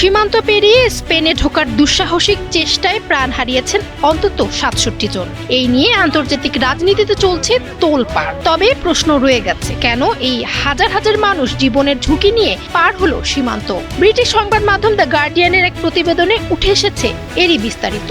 সীমান্ত পেরিয়ে স্পেনে ঢোকার দুঃসাহসিক চেষ্টায় প্রাণ হারিয়েছেন অন্তত ৬৭ জন। এই নিয়ে আন্তর্জাতিক রাজনীতিতে চলছে তোলপাড়। তবে প্রশ্ন রয়ে গেছে, কেন এই হাজার হাজার মানুষ জীবনের ঝুঁকি নিয়ে পার হলো সীমান্ত? ব্রিটিশ সংবাদ মাধ্যম দ্য গার্ডিয়ানের এক প্রতিবেদনে উঠে এসেছে এরই বিস্তারিত।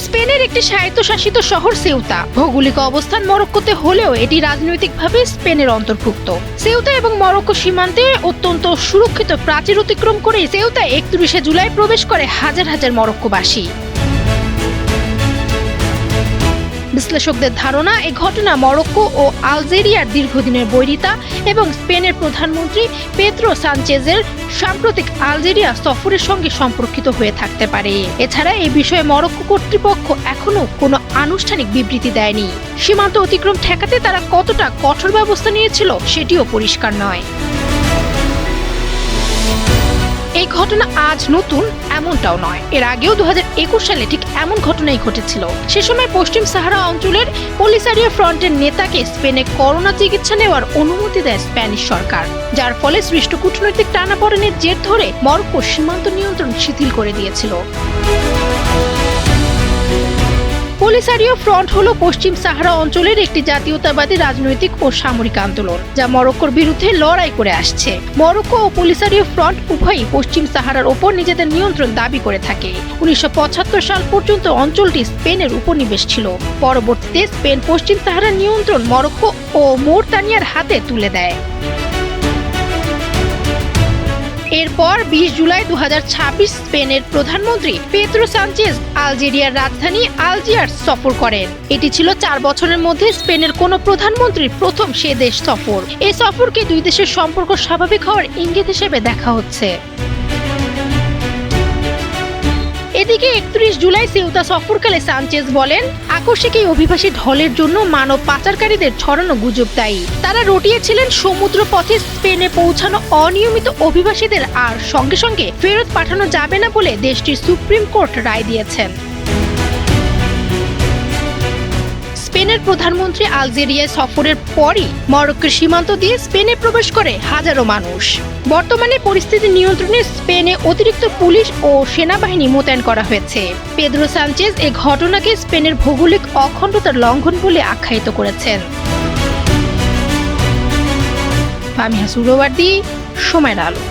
স্পেনের একটি স্বায়ত্তশাসিত শহর সেউতা। ভৌগোলিক অবস্থান মরক্কোতে হলেও এটি রাজনৈতিকভাবে স্পেনের অন্তর্ভুক্ত। সেউতা এবং মরক্কো সীমান্তে অত্যন্ত সুরক্ষিত প্রাচীর অতিক্রম করে সেউতায় ৩১শে জুলাই প্রবেশ করে হাজার হাজার মরক্কোবাসী। বিশ্লেষকদের ধারণা, এই ঘটনা মরক্কো ও আলজেরিয়ার দীর্ঘদিনের বৈরিতা এবং স্পেনের প্রধানমন্ত্রী পেদ্রো সানচেজের সাম্প্রতিক আলজেরিয়া সফরের সঙ্গে সম্পর্কিত হয়ে থাকতে পারে। এছাড়া এই বিষয়ে মরক্কো কর্তৃপক্ষ এখনো কোনো আনুষ্ঠানিক বিবৃতি দেয়নি। সীমান্ত অতিক্রম ঠেকাতে তারা কতটা কঠোর ব্যবস্থা নিয়েছিল সেটিও পরিষ্কার নয়। এই ঘটনা আজ নতুন এমনটাও নয়। এর আগেও ২০২১ সালে ঠিক এমন ঘটনাই ঘটেছিল। সে সময় পশ্চিম সাহারা অঞ্চলের পলিসারিও ফ্রন্টের নেতাকে স্পেনে করোনা চিকিৎসা নেওয়ার অনুমতি দেয় স্প্যানিশ সরকার, যার ফলে সৃষ্ট কূটনৈতিক টানাপোড়েনের জের ধরে মরক্কো সীমান্ত নিয়ন্ত্রণ শিথিল করে দিয়েছিল। পলিসারিও ফ্রন্ট হলো পশ্চিম সাহারা অঞ্চলের একটি জাতীয়তাবাদী রাজনৈতিক ও সামরিক আন্দোলন, যা মরক্কোর বিরুদ্ধে লড়াই করে আসছে। মরক্কো ও পলিসারিও ফ্রন্ট উভয়ই পশ্চিম সাহারার ওপর নিজেদের নিয়ন্ত্রণ দাবি করে থাকে। ১৯৭৫ সাল পর্যন্ত অঞ্চলটি স্পেনের উপনিবেশ ছিল। পরবর্তীতে স্পেন পশ্চিম সাহারার নিয়ন্ত্রণ মরক্কো ও মৌরিতানিয়ার হাতে তুলে দেয়। এরপর ২০ জুলাই ২০২৬ স্পেনের প্রধানমন্ত্রী পেদ্রো সানচেজ আলজেরিয়ার রাজধানী আলজিয়ার্স সফর করেন। এটি ছিল ৪ বছরের মধ্যে স্পেনের কোনো প্রধানমন্ত্রীর প্রথম সে দেশ সফর। এই সফরকে দুই দেশের সম্পর্ক স্বাভাবিক হওয়ার ইঙ্গিত হিসেবে দেখা হচ্ছে। এদিকে ৩১ জুলাই সেউতা সফরকালে সানচেজ বলেন, আকস্মিক এই অভিবাসী ঢলের জন্য মানব পাচারকারীদের ছড়ানো গুজব দায়ী। তারা রটিয়েছিলেন সমুদ্র পথে স্পেনে পৌঁছানো অনিয়মিত অভিবাসীদের, আর সঙ্গে সঙ্গে ফেরত পাঠানো যাবে না বলে দেশটির সুপ্রিম কোর্ট রায় দিয়েছেন। স্পেনের প্রধানমন্ত্রী আলজেরিয়া সফরের পরই মরক্কোর সীমান্ত দিয়ে স্পেনে প্রবেশ করে হাজারো মানুষ। বর্তমানে পরিস্থিতি নিয়ন্ত্রণে স্পেনে অতিরিক্ত পুলিশ ও সেনাবাহিনী মোতায়েন করা হয়েছে। পেদ্রো সানচেজ এই ঘটনাকে স্পেনের ভৌগোলিক অখণ্ডতার লঙ্ঘন বলে আখ্যায়িত করেছেন। ফামিহা সুরোওয়ার্দী, সময়ের আলো।